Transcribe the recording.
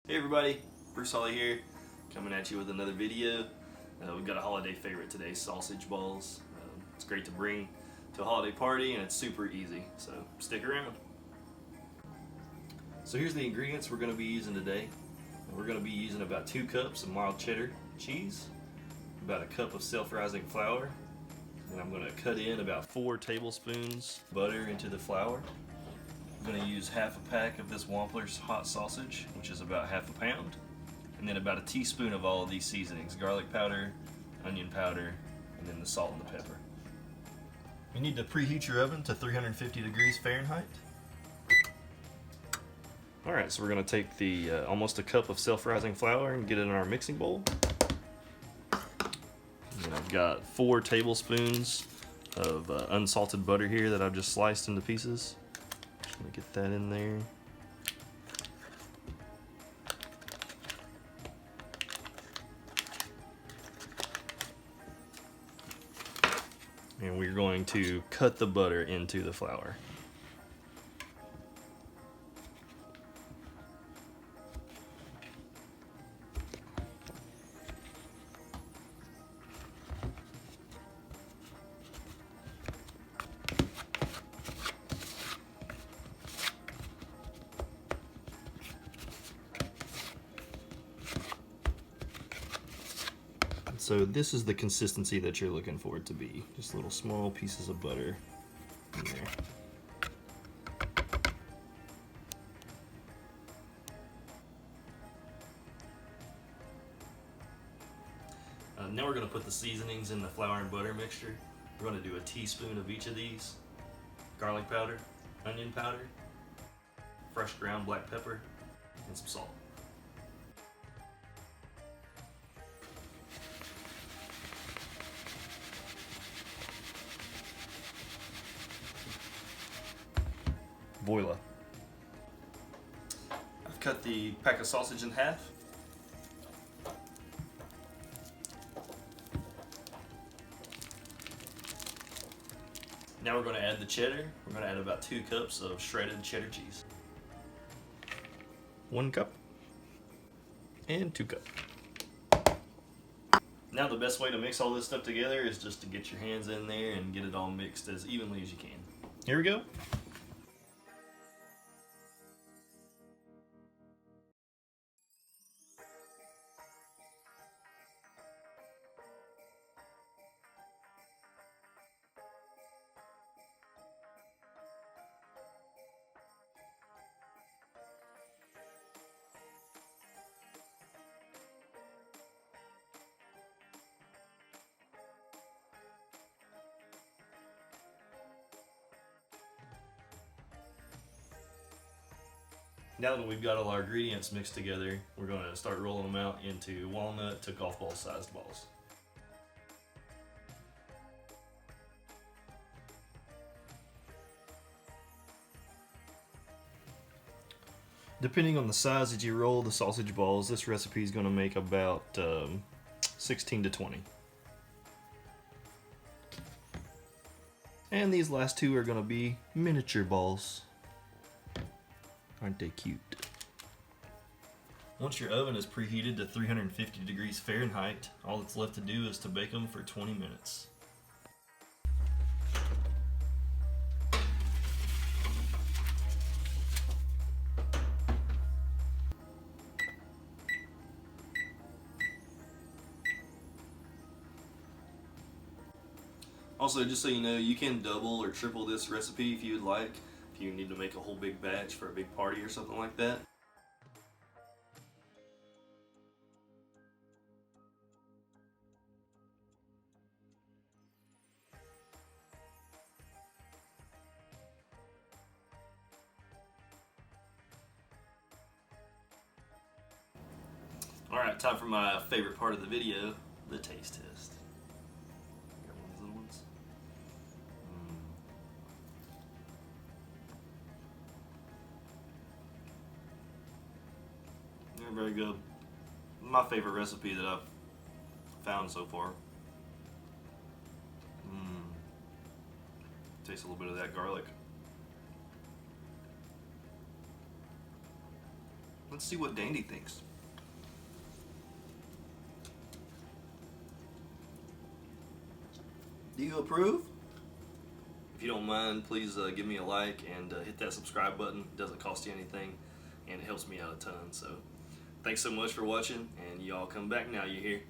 Hey everybody, Bruce Holley here, coming at you with another video. We've got a holiday favorite today, sausage balls. It's great to bring to a holiday party and it's super easy, so stick around. So here's the ingredients we're going to be using today. We're going to be using about 2 cups of mild cheddar cheese, about a cup of self-rising flour, and I'm going to cut in about 4 tablespoons butter into the flour. I'm going to use half a pack of this Wampler's hot sausage, which is about half a pound, and then about a teaspoon of all of these seasonings: garlic powder, onion powder, and then the salt and the pepper. You need to preheat your oven to 350 degrees Fahrenheit. Alright, so we're going to take the almost a cup of self-rising flour and get it in our mixing bowl. And I've got 4 tablespoons of unsalted butter here that I've just sliced into pieces. Just going to get that in there. And we're going to cut the butter into the flour. So this is the consistency that you're looking for it to be. Just little small pieces of butter in there. Now we're going to put the seasonings in the flour and butter mixture. We're going to do a teaspoon of each of these: garlic powder, onion powder, fresh ground black pepper, and some salt. Voila. I've cut the pack of sausage in half. Now we're going to add the cheddar. We're going to add about 2 cups of shredded cheddar cheese. 1 cup and 2 cups. Now the best way to mix all this stuff together is just to get your hands in there and get it all mixed as evenly as you can. Here we go. Now that we've got all our ingredients mixed together, we're going to start rolling them out into walnut to golf ball sized balls. Depending on the size that you roll the sausage balls, this recipe is going to make about 16 to 20. And these last 2 are going to be miniature balls. Aren't they cute? Once your oven is preheated to 350 degrees Fahrenheit, all that's left to do is to bake them for 20 minutes. Also, just so you know, you can double or triple this recipe if you would like, if you need to make a whole big batch for a big party or something like that. Alright, time for my favorite part of the video, the taste test. Got one of these little ones. They're very good. My favorite recipe that I've found so far. Taste a little bit of that garlic. Let's see what Dandy thinks. Do you approve? If you don't mind, please give me a like and hit that subscribe button. It doesn't cost you anything, and it helps me out a ton. So thanks so much for watching, and y'all come back now, you hear?